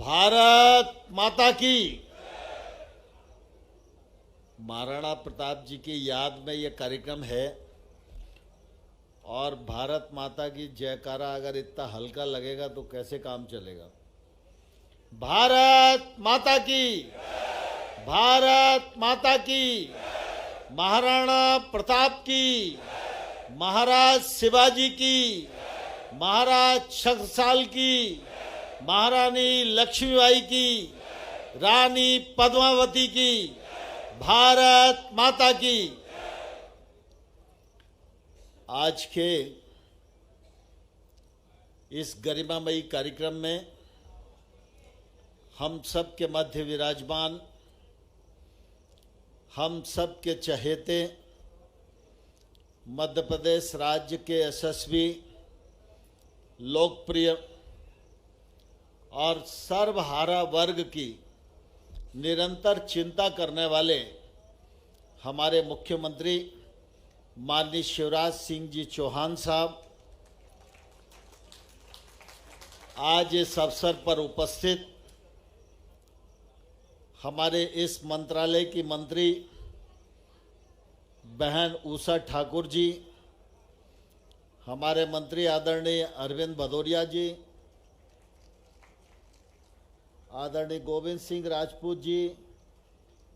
भारत माता की। महाराणा प्रताप जी की याद में ये कार्यक्रम है और भारत माता की जयकारा अगर इतना हल्का लगेगा तो कैसे काम चलेगा। भारत माता की, भारत माता की, महाराणा प्रताप की, महाराज शिवाजी की, महाराज छत्रसाल की, महारानी लक्ष्मीबाई की, रानी पद्मावती की, भारत माता की। आज के इस गरिमामयी कार्यक्रम में हम सब के मध्य विराजमान, हम सब के चहेते, मध्य प्रदेश राज्य के यशस्वी, लोकप्रिय और सर्वहारा वर्ग की निरंतर चिंता करने वाले हमारे मुख्यमंत्री माननीय शिवराज सिंह जी चौहान साहब आज इस अवसर पर उपस्थित, हमारे इस मंत्रालय की मंत्री बहन उषा ठाकुर जी, हमारे मंत्री आदरणीय अरविंद भदौरिया जी, आदरणीय गोविंद सिंह राजपूत जी,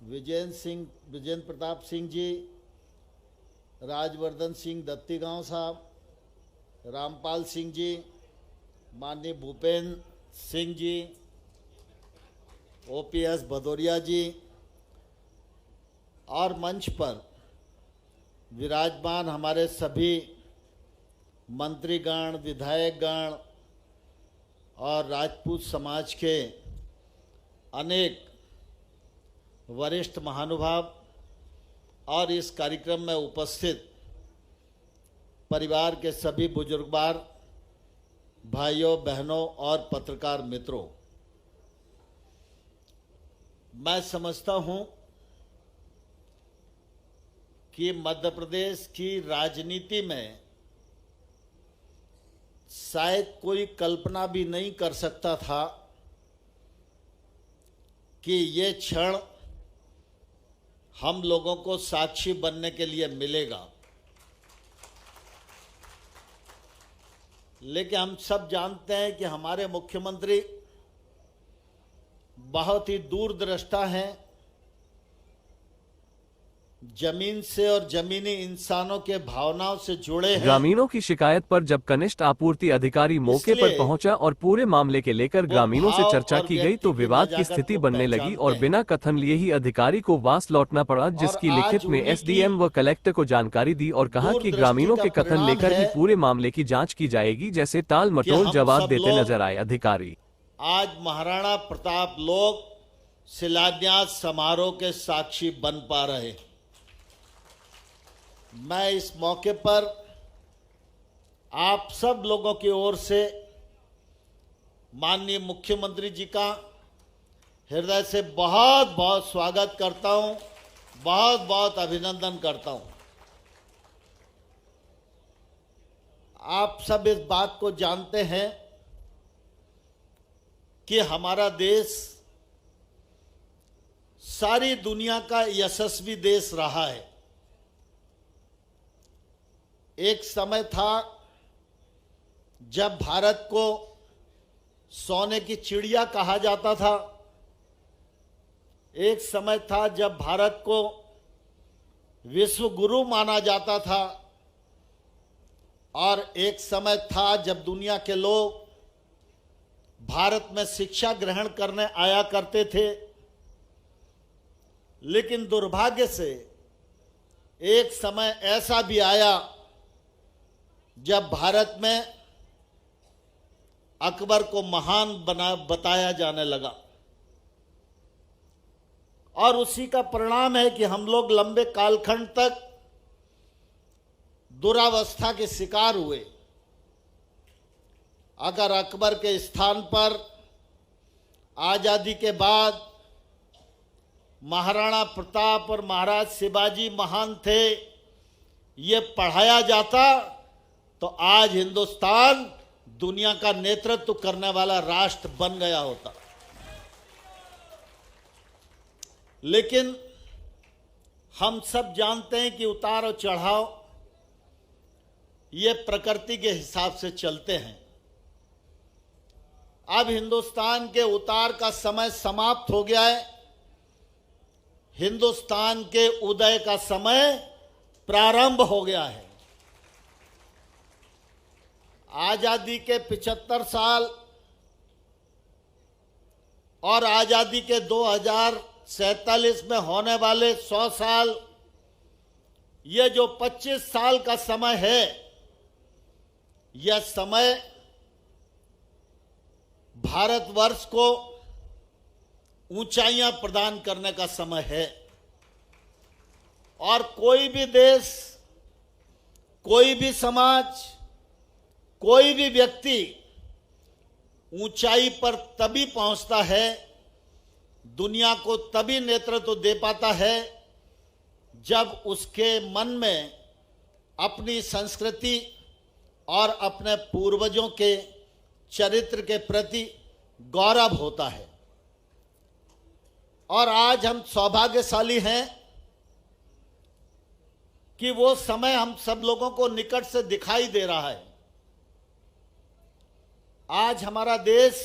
विजेंद्र प्रताप सिंह जी, राजवर्धन सिंह दत्तीगांव साहब, रामपाल सिंह जी, माननीय भूपेंद्र सिंह जी, ओपीएस भदौरिया जी और मंच पर विराजमान हमारे सभी मंत्रीगण, विधायकगण और राजपूत समाज के अनेक वरिष्ठ महानुभाव और इस कार्यक्रम में उपस्थित परिवार के सभी बुजुर्गवार, भाइयों बहनों और पत्रकार मित्रों, मैं समझता हूं कि मध्य प्रदेश की राजनीति में शायद कोई कल्पना भी नहीं कर सकता था कि ये क्षण हम लोगों को साक्षी बनने के लिए मिलेगा। लेकिन हम सब जानते हैं कि हमारे मुख्यमंत्री बहुत ही दूरदृष्टा हैं, जमीन से और जमीनी इंसानों के भावनाओं से जुड़े हैं। ग्रामीणों की शिकायत पर जब कनिष्ठ आपूर्ति अधिकारी मौके पर पहुंचा और पूरे मामले के लेकर ग्रामीणों से चर्चा की गई तो विवाद की स्थिति बनने लगी और बिना कथन लिए ही अधिकारी को वापस लौटना पड़ा, जिसकी लिखित में एसडीएम व कलेक्टर को जानकारी दी और कहा कि ग्रामीणों के कथन लेकर ही पूरे मामले की जाँच की जाएगी, जैसे टाल मटोल जवाब देते नजर आए अधिकारी। आज महाराणा प्रताप लोग शिलान्यास समारोह के साक्षी बन पा रहे। मैं इस मौके पर आप सब लोगों की ओर से माननीय मुख्यमंत्री जी का हृदय से बहुत बहुत स्वागत करता हूं, बहुत बहुत अभिनंदन करता हूं। आप सब इस बात को जानते हैं कि हमारा देश सारी दुनिया का यशस्वी देश रहा है। एक समय था जब भारत को सोने की चिड़िया कहा जाता था, एक समय था जब भारत को विश्व गुरु माना जाता था और एक समय था जब दुनिया के लोग भारत में शिक्षा ग्रहण करने आया करते थे। लेकिन दुर्भाग्य से एक समय ऐसा भी आया जब भारत में अकबर को महान बताया जाने लगा और उसी का परिणाम है कि हम लोग लंबे कालखंड तक दुरावस्था के शिकार हुए। अगर अकबर के स्थान पर आजादी के बाद महाराणा प्रताप और महाराज शिवाजी महान थे, ये पढ़ाया जाता तो आज हिंदुस्तान दुनिया का नेतृत्व करने वाला राष्ट्र बन गया होता। लेकिन हम सब जानते हैं कि उतार और चढ़ाव ये प्रकृति के हिसाब से चलते हैं। अब हिंदुस्तान के उतार का समय समाप्त हो गया है, हिंदुस्तान के उदय का समय प्रारंभ हो गया है। आजादी के 75 साल और आजादी के 2047 में होने वाले 100 साल, ये जो 25 साल का समय है, यह समय भारतवर्ष को ऊंचाइयां प्रदान करने का समय है। और कोई भी देश, कोई भी समाज, कोई भी व्यक्ति ऊंचाई पर तभी पहुंचता है, दुनिया को तभी नेतृत्व दे पाता है, जब उसके मन में अपनी संस्कृति और अपने पूर्वजों के चरित्र के प्रति गौरव होता है। और आज हम सौभाग्यशाली हैं कि वो समय हम सब लोगों को निकट से दिखाई दे रहा है। आज हमारा देश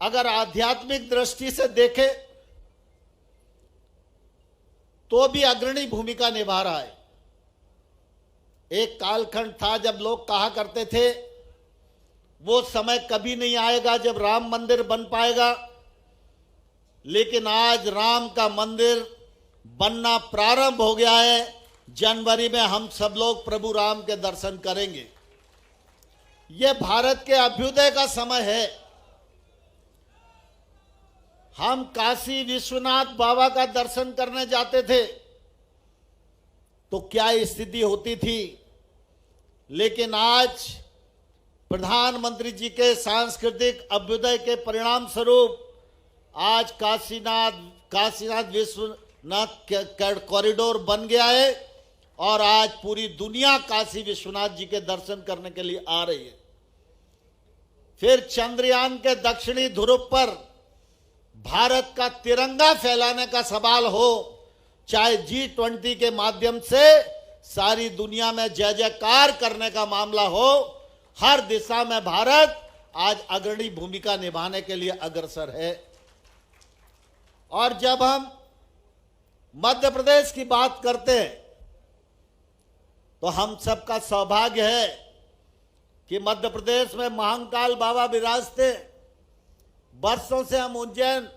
अगर आध्यात्मिक दृष्टि से देखे तो भी अग्रणी भूमिका निभा रहा है। एक कालखंड था जब लोग कहा करते थे वो समय कभी नहीं आएगा जब राम मंदिर बन पाएगा, लेकिन आज राम का मंदिर बनना प्रारंभ हो गया है। जनवरी में हम सब लोग प्रभु राम के दर्शन करेंगे। यह भारत के अभ्युदय का समय है। हम काशी विश्वनाथ बाबा का दर्शन करने जाते थे तो क्या स्थिति होती थी, लेकिन आज प्रधानमंत्री जी के सांस्कृतिक अभ्युदय के परिणाम स्वरूप आज काशीनाथ विश्वनाथ कॉरिडोर बन गया है और आज पूरी दुनिया काशी विश्वनाथ जी के दर्शन करने के लिए आ रही है। फिर चंद्रयान के दक्षिणी ध्रुव पर भारत का तिरंगा फैलाने का सवाल हो, चाहे G20 के माध्यम से सारी दुनिया में जय जयकार करने का मामला हो, हर दिशा में भारत आज अग्रणी भूमिका निभाने के लिए अग्रसर है। और जब हम मध्य प्रदेश की बात करते हैं तो हम सबका सौभाग्य है कि मध्य प्रदेश में महाकाल बाबा विराजते। वर्षों से हम उज्जैन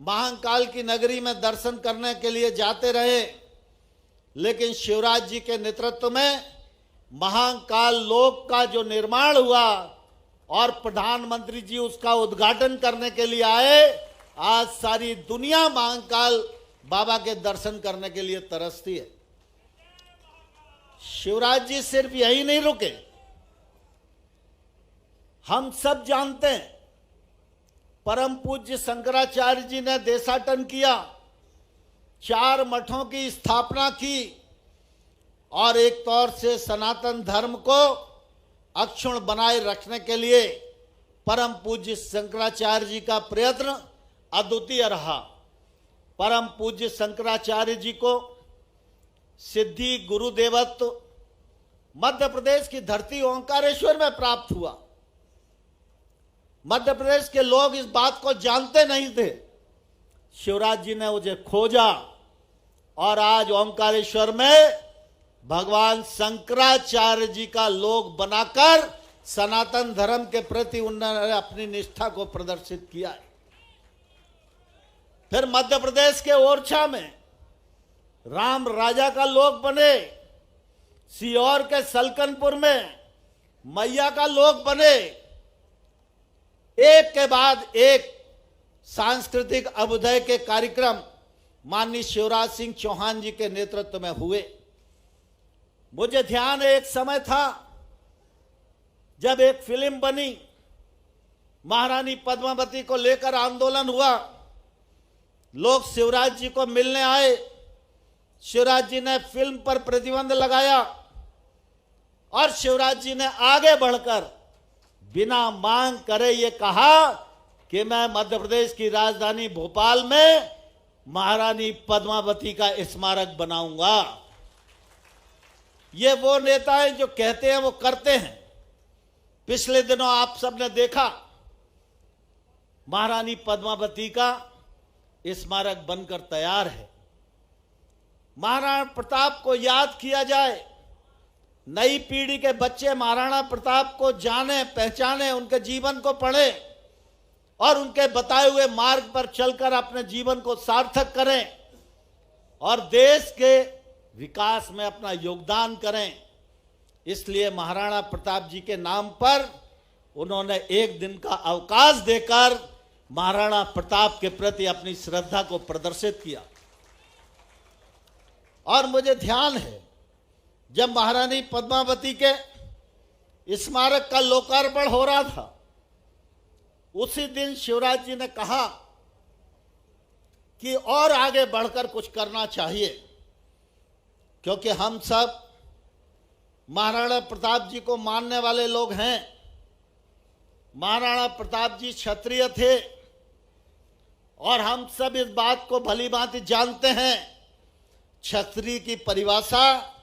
महाकाल की नगरी में दर्शन करने के लिए जाते रहे, लेकिन शिवराज जी के नेतृत्व में महाकाल लोक का जो निर्माण हुआ और प्रधानमंत्री जी उसका उद्घाटन करने के लिए आए, आज सारी दुनिया महाकाल बाबा के दर्शन करने के लिए तरसती है। शिवराज जी सिर्फ यही नहीं रुके, हम सब जानते हैं परम पूज्य शंकराचार्य जी ने देशाटन किया, 4 मठों की स्थापना की और एक तौर से सनातन धर्म को अक्षुण्ण बनाए रखने के लिए परम पूज्य शंकराचार्य जी का प्रयत्न अद्वितीय रहा। परम पूज्य शंकराचार्य जी को सिद्धि गुरुदेवत्व मध्य प्रदेश की धरती ओंकारेश्वर में प्राप्त हुआ। मध्य प्रदेश के लोग इस बात को जानते नहीं थे। शिवराज जी ने उसे खोजा और आज ओंकारेश्वर में भगवान शंकराचार्य जी का लोक बनाकर सनातन धर्म के प्रति उन्होंने अपनी निष्ठा को प्रदर्शित किया है। फिर मध्य प्रदेश के ओरछा में राम राजा का लोक बने, सीहोर के सलकनपुर में मैया का लोक बने। एक के बाद एक सांस्कृतिक अभ्युदय के कार्यक्रम माननीय शिवराज सिंह चौहान जी के नेतृत्व में हुए। मुझे ध्यान है, एक समय था जब एक फिल्म बनी, महारानी पद्मावती को लेकर आंदोलन हुआ, लोग शिवराज जी को मिलने आए। शिवराज जी ने फिल्म पर प्रतिबंध लगाया और शिवराज जी ने आगे बढ़कर बिना मांग करे ये कहा कि मैं मध्य प्रदेश की राजधानी भोपाल में महारानी पद्मावती का स्मारक बनाऊंगा। ये वो नेता हैं जो कहते हैं वो करते हैं। पिछले दिनों आप सबने देखा महारानी पद्मावती का स्मारक बनकर तैयार है। महाराणा प्रताप को याद किया जाए, नई पीढ़ी के बच्चे महाराणा प्रताप को जाने, पहचाने, उनके जीवन को पढ़े और उनके बताए हुए मार्ग पर चलकर अपने जीवन को सार्थक करें और देश के विकास में अपना योगदान करें। इसलिए महाराणा प्रताप जी के नाम पर उन्होंने एक दिन का अवकाश देकर महाराणा प्रताप के प्रति अपनी श्रद्धा को प्रदर्शित किया। और मुझे ध्यान है जब महारानी पद्मावती के स्मारक का लोकार्पण हो रहा था, उसी दिन शिवराज जी ने कहा कि और आगे बढ़कर कुछ करना चाहिए, क्योंकि हम सब महाराणा प्रताप जी को मानने वाले लोग हैं। महाराणा प्रताप जी क्षत्रिय थे और हम सब इस बात को भली भांति जानते हैं, क्षत्रिय की परिभाषा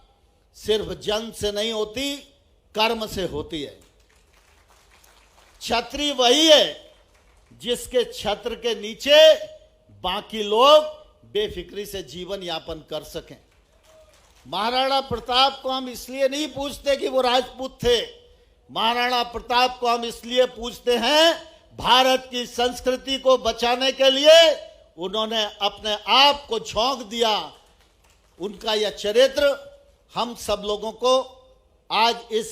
सिर्फ जन्म से नहीं होती, कर्म से होती है। क्षत्रिय वही है जिसके छत्र के नीचे बाकी लोग बेफिक्री से जीवन यापन कर सकें। महाराणा प्रताप को हम इसलिए नहीं पूछते कि वो राजपूत थे, महाराणा प्रताप को हम इसलिए पूछते हैं भारत की संस्कृति को बचाने के लिए उन्होंने अपने आप को झोंक दिया। उनका यह चरित्र हम सब लोगों को आज इस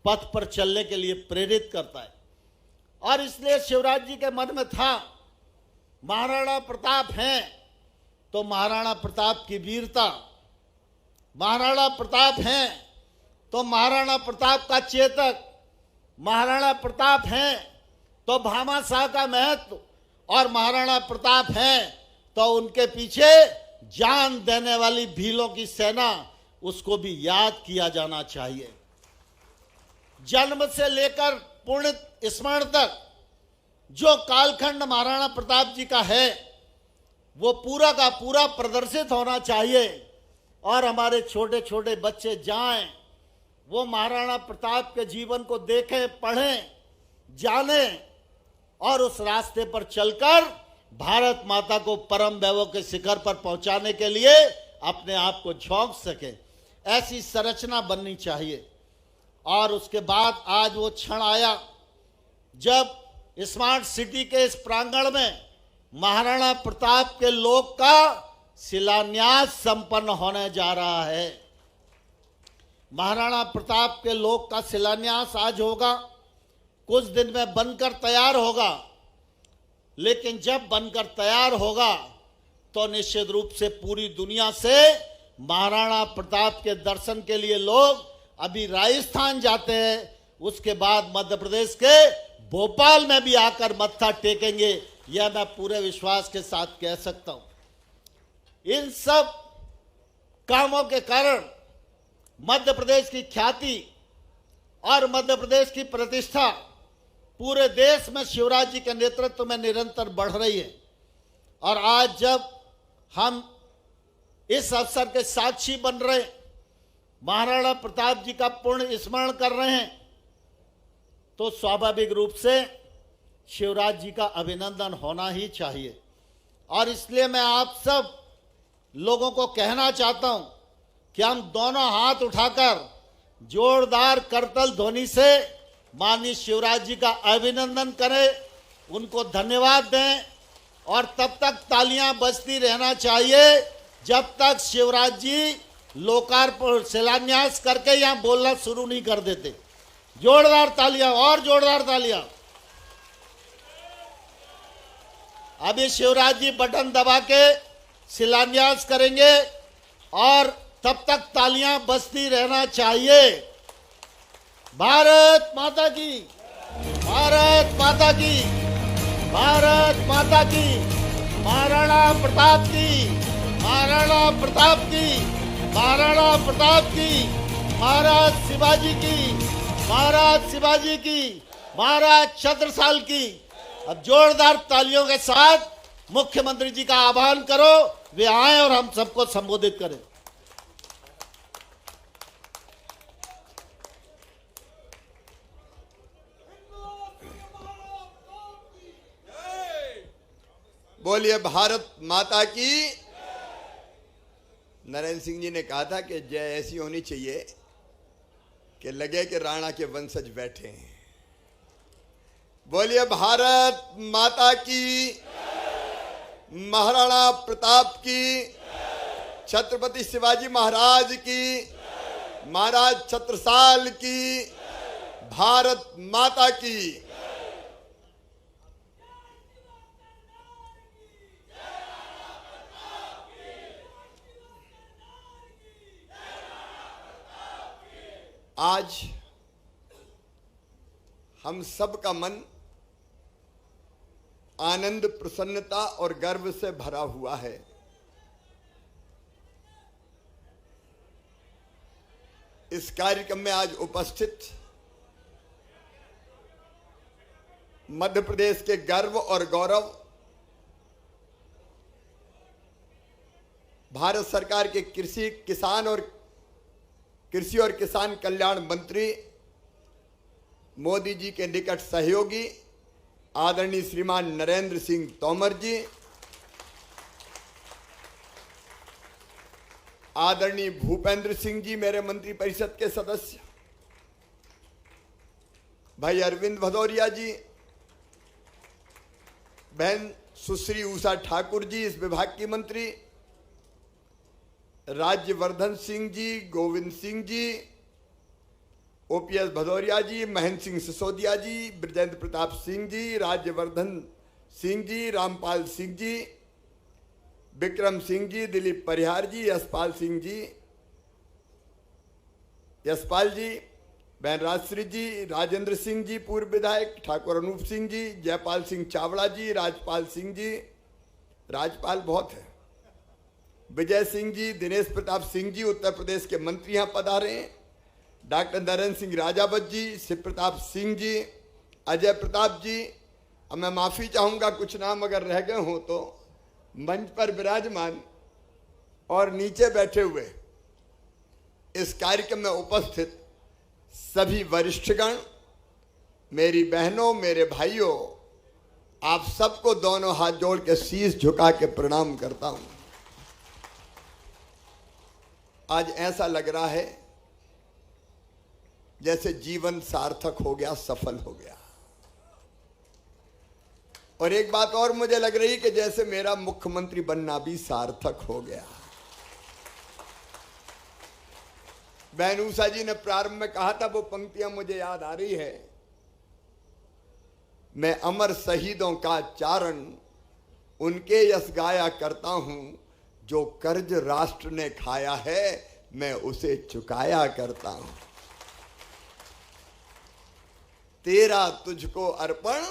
पथ पर चलने के लिए प्रेरित करता है। और इसलिए शिवराज जी के मन में था महाराणा प्रताप हैं तो महाराणा प्रताप की वीरता, महाराणा प्रताप हैं तो महाराणा प्रताप का चेतक, महाराणा प्रताप हैं तो भामाशाह का महत्व, और महाराणा प्रताप हैं तो उनके पीछे जान देने वाली भीलों की सेना, उसको भी याद किया जाना चाहिए। जन्म से लेकर पूर्ण स्मरण तक जो कालखंड महाराणा प्रताप जी का है वो पूरा का पूरा प्रदर्शित होना चाहिए और हमारे छोटे छोटे बच्चे जाएं, वो महाराणा प्रताप के जीवन को देखें, पढ़ें, जानें और उस रास्ते पर चलकर भारत माता को परम वैभव के शिखर पर पहुंचाने के लिए अपने आप को झोंक सके। ऐसी संरचना बननी चाहिए। और उसके बाद आज वो क्षण आया जब स्मार्ट सिटी के इस प्रांगण में महाराणा प्रताप के लोक का शिलान्यास संपन्न होने जा रहा है। महाराणा प्रताप के लोक का शिलान्यास आज होगा, कुछ दिन में बनकर तैयार होगा, लेकिन जब बनकर तैयार होगा तो निश्चित रूप से पूरी दुनिया से महाराणा प्रताप के दर्शन के लिए लोग अभी राजस्थान जाते हैं, उसके बाद मध्य प्रदेश के भोपाल में भी आकर मत्था टेकेंगे। यह मैं पूरे विश्वास के साथ कह सकता हूं। इन सब कामों के कारण मध्य प्रदेश की ख्याति और मध्य प्रदेश की प्रतिष्ठा पूरे देश में शिवराज जी के नेतृत्व में निरंतर बढ़ रही है। और आज जब हम इस अवसर के साक्षी बन रहे, महाराणा प्रताप जी का पूर्ण स्मरण कर रहे हैं, तो स्वाभाविक रूप से शिवराज जी का अभिनंदन होना ही चाहिए। और इसलिए मैं आप सब लोगों को कहना चाहता हूं कि हम दोनों हाथ उठाकर जोरदार करतल ध्वनि से माननीय शिवराज जी का अभिनंदन करें, उनको धन्यवाद दें। और तब तक तालियां बजती रहना चाहिए जब तक शिवराज जी लोकार्पण शिलान्यास करके यहां बोलना शुरू नहीं कर देते। जोरदार तालियां, और जोरदार तालियां। अभी शिवराज जी बटन दबा के शिलान्यास करेंगे और तब तक तालियां बजती रहना चाहिए। भारत माता की, भारत माता की, भारत माता की, महाराणा प्रताप की, महाराणा प्रताप की, महाराणा प्रताप की, महाराज शिवाजी की, महाराज शिवाजी की, महाराज छत्रसाल की। अब जोरदार तालियों के साथ मुख्यमंत्री जी का आह्वान करो, वे आए और हम सबको संबोधित करें। बोलिए भारत माता की। नरेंद्र सिंह जी ने कहा था कि जय ऐसी होनी चाहिए कि लगे कि राणा के वंशज बैठे हैं। बोलिए भारत माता की, महाराणा प्रताप की, छत्रपति शिवाजी महाराज की, महाराज छत्रसाल की, भारत माता की। आज हम सब का मन आनंद, प्रसन्नता और गर्व से भरा हुआ है। इस कार्यक्रम में आज उपस्थित मध्य प्रदेश के गर्व और गौरव, भारत सरकार के कृषि और किसान कल्याण मंत्री, मोदी जी के निकट सहयोगी आदरणीय श्रीमान नरेंद्र सिंह तोमर जी, आदरणीय भूपेंद्र सिंह जी मेरे मंत्रिपरिषद के सदस्य, भाई अरविंद भदौरिया जी, बहन सुश्री उषा ठाकुर जी इस विभाग की मंत्री, राज्यवर्धन सिंह जी, गोविंद सिंह जी, ओपीएस भदौरिया जी, महेंद्र सिंह सिसोदिया जी, ब्रजेंद्र प्रताप सिंह जी, राज्यवर्धन सिंह जी, रामपाल सिंह जी, विक्रम सिंह जी, दिलीप परिहार जी, यशपाल सिंह जी, यशपाल जी, बहन राजश्री जी, राजेंद्र सिंह जी पूर्व विधायक, ठाकुर अनूप सिंह जी, जयपाल सिंह चावड़ा जी, राजपाल सिंह जी, राजपाल बहुत है, विजय सिंह जी, दिनेश प्रताप सिंह जी उत्तर प्रदेश के मंत्री यहां पधारे हैं, डॉक्टर नरेंद्र सिंह राजावत जी, शिव प्रताप सिंह जी, अजय प्रताप जी। अब मैं माफी चाहूंगा कुछ नाम अगर रह गए हों तो। मंच पर विराजमान और नीचे बैठे हुए इस कार्यक्रम में उपस्थित सभी वरिष्ठगण, मेरी बहनों, मेरे भाइयों, आप सबको दोनों हाथ जोड़ के शीश झुका के प्रणाम करता हूं। आज ऐसा लग रहा है जैसे जीवन सार्थक हो गया, सफल हो गया। और एक बात और मुझे लग रही कि जैसे मेरा मुख्यमंत्री बनना भी सार्थक हो गया। बहन उषा जी ने प्रारंभ में कहा था, वो पंक्तियां मुझे याद आ रही है, मैं अमर शहीदों का चारण उनके यश गाया करता हूं, जो कर्ज राष्ट्र ने खाया है मैं उसे चुकाया करता हूं। तेरा तुझको अर्पण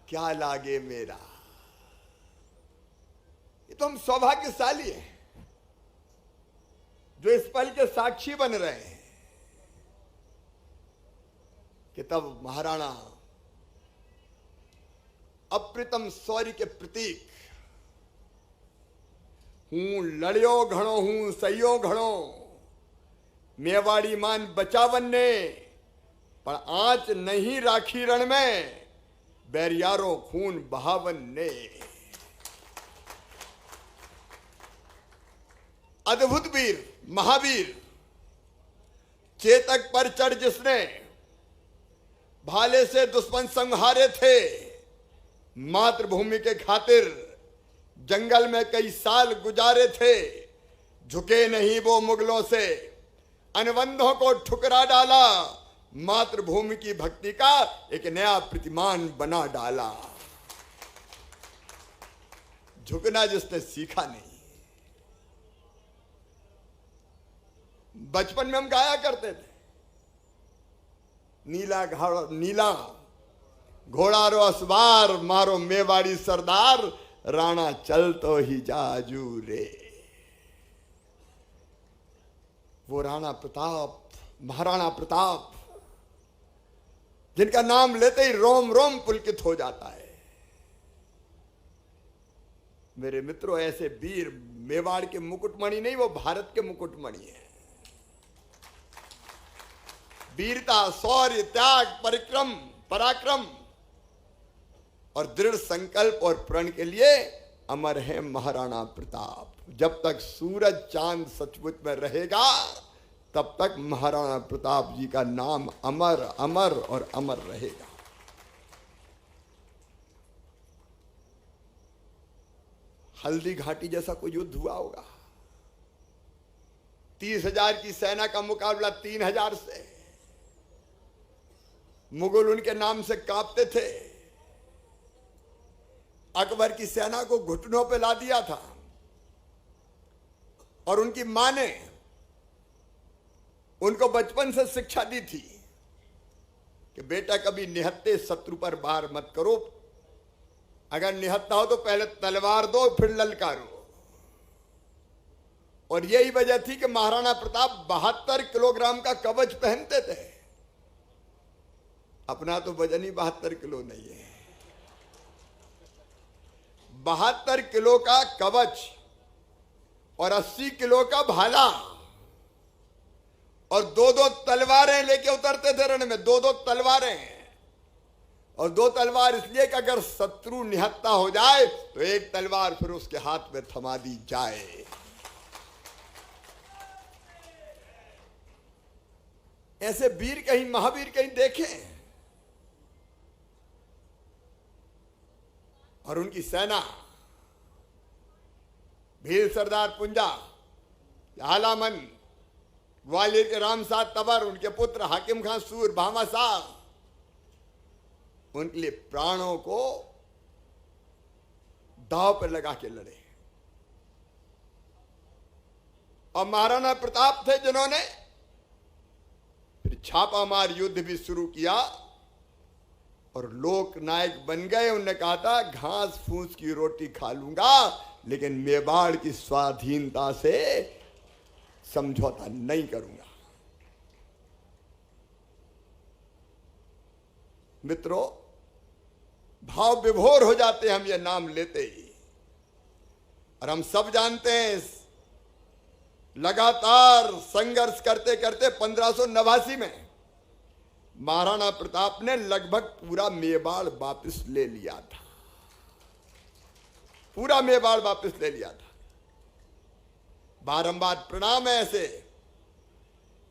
क्या लागे मेरा। ये तो हम सौभाग्यशाली हैं जो इस पल के साक्षी बन रहे हैं कि तब महाराणा अप्रतिम शौर्य के प्रतीक, हूं लड़ियो घणो हूं सहियो घणो, मेवाड़ी मान बचावन ने, पर आंच नहीं राखी रण में, बैरियारो खून बहावन ने। अद्भुत वीर, महावीर, चेतक पर चढ़ जिसने, भाले से दुश्मन संहारे थे, मातृभूमि के खातिर जंगल में कई साल गुजारे थे, झुके नहीं वो मुगलों से, अनुबंधों को ठुकरा डाला, मातृभूमि की भक्ति का एक नया प्रतिमान बना डाला। झुकना जिसने सीखा नहीं। बचपन में हम गाया करते थे, नीला घोड़ा रो असवार, मारो मेवाड़ी सरदार, राणा चल तो ही जाजू रे। वो राणा प्रताप, महाराणा प्रताप, जिनका नाम लेते ही रोम रोम पुलकित हो जाता है। मेरे मित्रों, ऐसे वीर मेवाड़ के मुकुटमणि नहीं, वो भारत के मुकुटमणि है। वीरता, शौर्य, त्याग, परिक्रम, पराक्रम और दृढ़ संकल्प और प्रण के लिए अमर है महाराणा प्रताप। जब तक सूरज चांद सचमुच में रहेगा तब तक महाराणा प्रताप जी का नाम अमर अमर और अमर रहेगा। हल्दी घाटी जैसा कोई युद्ध हुआ होगा। 30,000 की सेना का मुकाबला 3,000 से। मुगल उनके नाम से कांपते थे। अकबर की सेना को घुटनों पे ला दिया था और उनकी मां ने उनको बचपन से शिक्षा दी थी कि बेटा कभी निहत्थे शत्रु पर वार मत करो, अगर निहत्था हो तो पहले तलवार दो फिर ललकारो। और यही वजह थी कि महाराणा प्रताप 72 किलोग्राम का कवच पहनते थे। अपना तो वजन ही 72 किलो नहीं है। 72 किलो का कवच और 80 किलो का भाला और 2-2 तलवारें लेके उतरते थे रण में। 2-2 तलवारें, और 2 तलवार इसलिए कि अगर शत्रु निहत्था हो जाए तो एक तलवार फिर उसके हाथ में थमा दी जाए। ऐसे वीर कहीं, महावीर कहीं देखे? और उनकी सेना, भील सरदार पुंजा, आलामन, ग्वालियर के रामसाद तबर, उनके पुत्र हाकिम खान सूर, भामा शाह, उनके लिए प्राणों को दांव पर लगा के लड़े। और महाराणा प्रताप थे जिन्होंने फिर छापामार युद्ध भी शुरू किया और लोक नायक बन गए। उन्होंने कहा था घास फूस की रोटी खा लूंगा लेकिन मेवाड़ की स्वाधीनता से समझौता नहीं करूंगा। मित्रों, भाव विभोर हो जाते हैं हम ये नाम लेते ही। और हम सब जानते हैं लगातार संघर्ष करते करते 1589 में महाराणा प्रताप ने लगभग पूरा मेवाड़ वापस ले लिया था। पूरा मेवाड़ वापस ले लिया था। बारंबार प्रणाम है ऐसे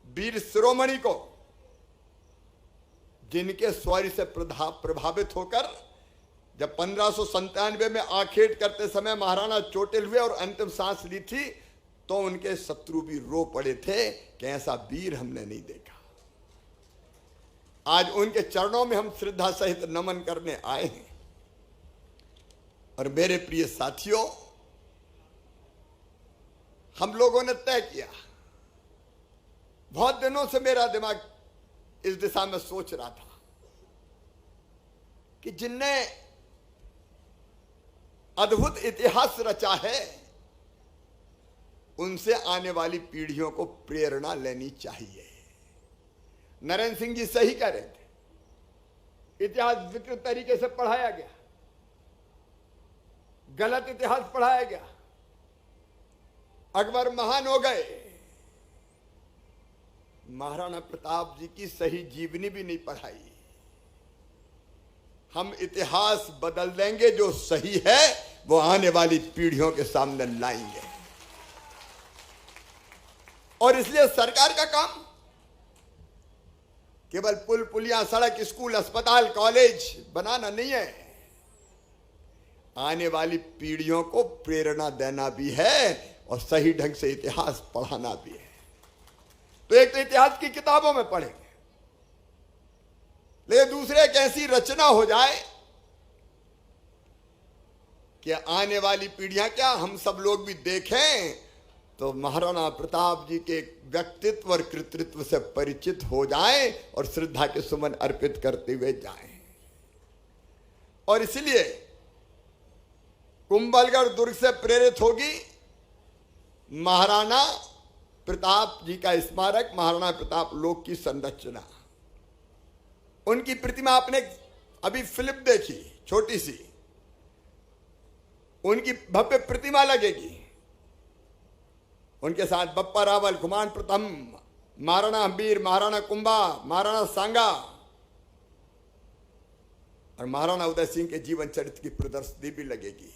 वीर शिरोमणि को जिनके शौर्य से प्रभावित होकर जब 1597 में आखेट करते समय महाराणा चोटिल हुए और अंतिम सांस ली थी तो उनके शत्रु भी रो पड़े थे कि ऐसा वीर हमने नहीं देखा। आज उनके चरणों में हम श्रद्धा सहित नमन करने आए हैं। और मेरे प्रिय साथियों, हम लोगों ने तय किया, बहुत दिनों से मेरा दिमाग इस दिशा में सोच रहा था कि जिनने अद्भुत इतिहास रचा है उनसे आने वाली पीढ़ियों को प्रेरणा लेनी चाहिए। नरेंद्र सिंह जी सही कह रहे थे, इतिहास विकृत तरीके से पढ़ाया गया, गलत इतिहास पढ़ाया गया। अकबर महान हो गए, महाराणा प्रताप जी की सही जीवनी भी नहीं पढ़ाई। हम इतिहास बदल देंगे, जो सही है वो आने वाली पीढ़ियों के सामने लाएंगे। और इसलिए सरकार का काम केवल पुल पुलियां, सड़क, स्कूल, अस्पताल, कॉलेज बनाना नहीं है, आने वाली पीढ़ियों को प्रेरणा देना भी है और सही ढंग से इतिहास पढ़ाना भी है। तो एक तो इतिहास की किताबों में पढ़ेंगे, लेकिन दूसरे एक ऐसी रचना हो जाए कि आने वाली पीढ़ियां क्या, हम सब लोग भी देखें तो महाराणा प्रताप जी के व्यक्तित्व और कृतित्व से परिचित हो जाएं और श्रद्धा के सुमन अर्पित करते हुए जाएं। और इसलिए कुंभलगढ़ दुर्ग से प्रेरित होगी महाराणा प्रताप जी का स्मारक, महाराणा प्रताप लोक की संरचना। उनकी प्रतिमा आपने अभी फिल्म देखी छोटी सी, उनकी भव्य प्रतिमा लगेगी। उनके साथ बप्पा रावल, कुमार प्रथम, महाराणा हंबीर, महाराणा कुंभा, महाराणा सांगा और महाराणा उदय सिंह के जीवन चरित्र की प्रदर्शनी भी लगेगी।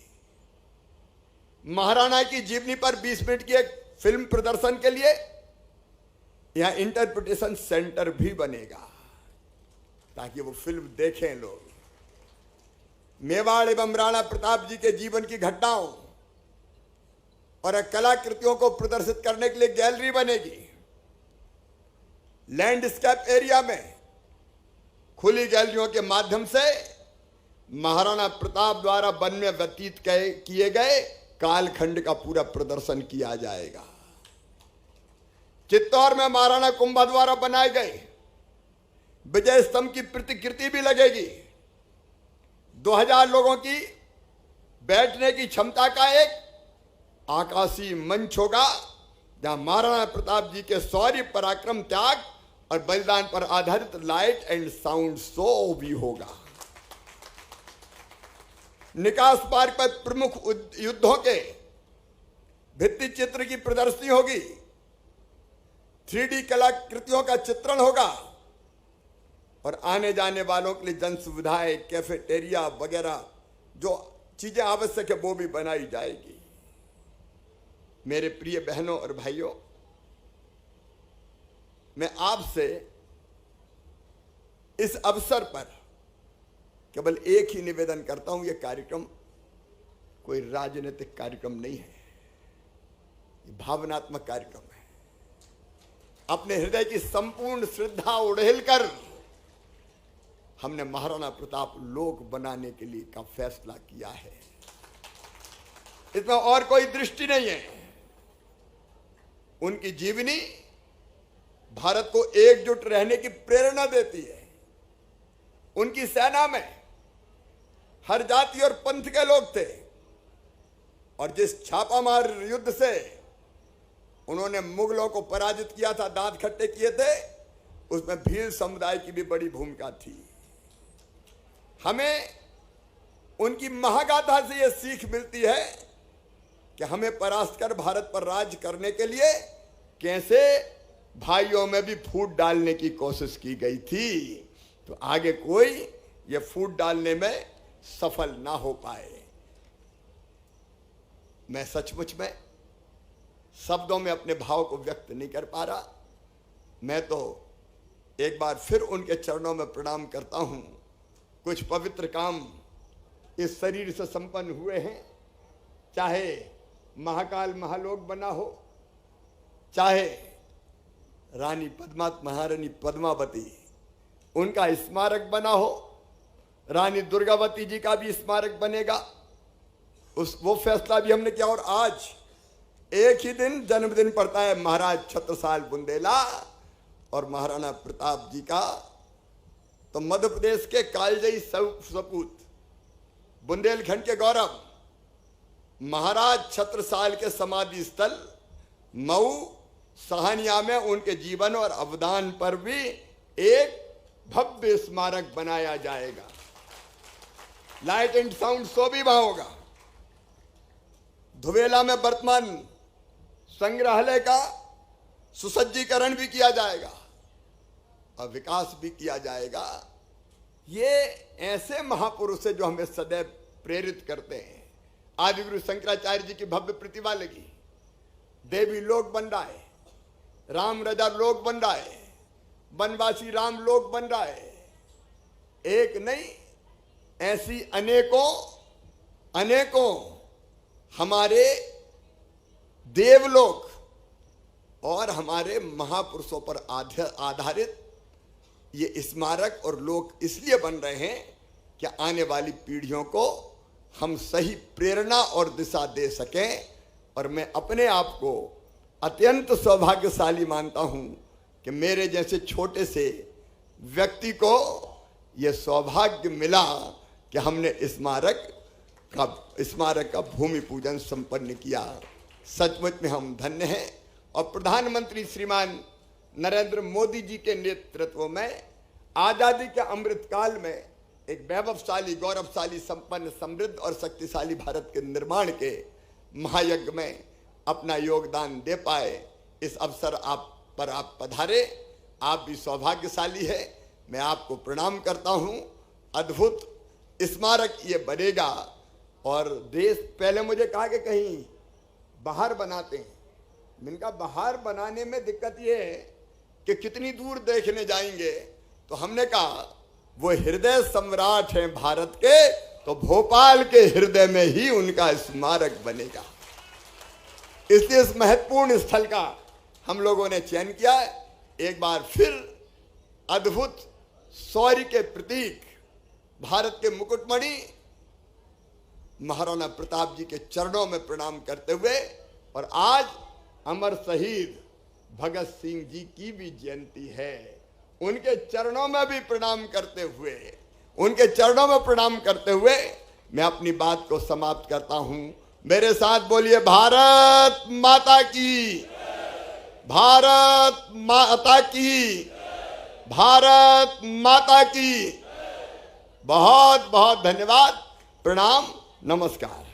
महाराणा की जीवनी पर 20 मिनट की एक फिल्म प्रदर्शन के लिए यहां इंटरप्रिटेशन सेंटर भी बनेगा ताकि वो फिल्म देखें लोग। मेवाड़ एवं राणा प्रताप जी के जीवन की घटनाओं और कलाकृतियों को प्रदर्शित करने के लिए गैलरी बनेगी। लैंडस्केप एरिया में खुली गैलरियों के माध्यम से महाराणा प्रताप द्वारा वन में व्यतीत किए गए कालखंड का पूरा प्रदर्शन किया जाएगा। चित्तौड़ में महाराणा कुंभा द्वारा बनाए गए विजय स्तंभ की प्रतिकृति भी लगेगी। 2000 लोगों की बैठने की क्षमता का एक आकाशीय मंच होगा जहां महाराणा प्रताप जी के शौर्य, पराक्रम, त्याग और बलिदान पर आधारित लाइट एंड साउंड शो भी होगा। निकास मार्ग पर प्रमुख युद्धों के भित्ति चित्र की प्रदर्शनी होगी। 3D कलाकृतियों का चित्रण होगा और आने जाने वालों के लिए जन सुविधाएं, कैफेटेरिया वगैरह जो चीजें आवश्यक है वो भी बनाई जाएगी। मेरे प्रिय बहनों और भाइयों, मैं आपसे इस अवसर पर केवल एक ही निवेदन करता हूं। यह कार्यक्रम कोई राजनीतिक कार्यक्रम नहीं है, ये भावनात्मक कार्यक्रम है। अपने हृदय की संपूर्ण श्रद्धा उड़ेल कर हमने महाराणा प्रताप लोक बनाने के लिए का फैसला किया है। इसमें और कोई दृष्टि नहीं है। उनकी जीवनी भारत को एकजुट रहने की प्रेरणा देती है। उनकी सेना में हर जाति और पंथ के लोग थे और जिस छापामार युद्ध से उन्होंने मुगलों को पराजित किया था, दांत खट्टे किए थे, उसमें भील समुदाय की भी बड़ी भूमिका थी। हमें उनकी महागाथा से यह सीख मिलती है कि हमें परास्त कर भारत पर राज करने के लिए कैसे भाइयों में भी फूट डालने की कोशिश की गई थी, तो आगे कोई ये फूट डालने में सफल ना हो पाए। मैं सचमुच में शब्दों में अपने भाव को व्यक्त नहीं कर पा रहा। मैं तो एक बार फिर उनके चरणों में प्रणाम करता हूं। कुछ पवित्र काम इस शरीर से संपन्न हुए हैं, चाहे महाकाल महालोक बना हो, चाहे रानी महारानी पद्मावती उनका स्मारक बना हो, रानी दुर्गावती जी का भी स्मारक बनेगा, वो फैसला भी हमने किया। और आज एक ही दिन जन्मदिन पड़ता है महाराज छत्रसाल बुंदेला और महाराणा प्रताप जी का। तो मध्य प्रदेश के कालजयी सपूत, बुंदेलखंड के गौरव महाराज छत्रसाल के समाधि स्थल मऊ सहानिया में उनके जीवन और अवदान पर भी एक भव्य स्मारक बनाया जाएगा। लाइट एंड साउंड शो भी वहां होगा। धुवेला में वर्तमान संग्रहालय का सुसज्जीकरण भी किया जाएगा और विकास भी किया जाएगा। ये ऐसे महापुरुष है जो हमें सदैव प्रेरित करते हैं। आदिगुरु शंकराचार्य जी की भव्य प्रतिमा लगी, देवी लोक बन रहा है, राम राजा लोक बन रहा है, वनवासी राम लोक बन रहा है। एक नहीं, ऐसी अनेकों अनेकों हमारे देवलोक और हमारे महापुरुषों पर आधारित ये स्मारक और लोक इसलिए बन रहे हैं कि आने वाली पीढ़ियों को हम सही प्रेरणा और दिशा दे सकें। और मैं अपने आप को अत्यंत सौभाग्यशाली मानता हूं कि मेरे जैसे छोटे से व्यक्ति को यह सौभाग्य मिला कि हमने स्मारक का भूमि पूजन संपन्न किया। सचमुच में हम धन्य हैं। और प्रधानमंत्री श्रीमान नरेंद्र मोदी जी के नेतृत्व में आजादी के अमृतकाल में एक वैभवशाली, गौरवशाली, संपन्न, समृद्ध और शक्तिशाली भारत के निर्माण के महायज्ञ में अपना योगदान दे पाए। इस अवसर पर आप पधारे, आप भी सौभाग्यशाली है। मैं आपको प्रणाम करता हूं। अद्भुत स्मारक ये बनेगा और देश, पहले मुझे कहा कि कहीं बाहर बनाते हैं, मैंने कहा बाहर बनाने में दिक्कत ये है कि कितनी दूर देखने जाएंगे। तो हमने कहा वो हृदय सम्राट हैं भारत के, तो भोपाल के हृदय में ही उनका स्मारक बनेगा। इसलिए इस महत्वपूर्ण स्थल का हम लोगों ने चयन किया। एक बार फिर अद्भुत शौर्य के प्रतीक भारत के मुकुटमणि महाराणा प्रताप जी के चरणों में प्रणाम करते हुए, और आज अमर शहीद भगत सिंह जी की भी जयंती है, उनके चरणों में भी प्रणाम करते हुए, उनके चरणों में प्रणाम करते हुए मैं अपनी बात को समाप्त करता हूं। मेरे साथ बोलिए, भारत माता की, भारत माता की, भारत माता की। बहुत बहुत धन्यवाद, प्रणाम, नमस्कार।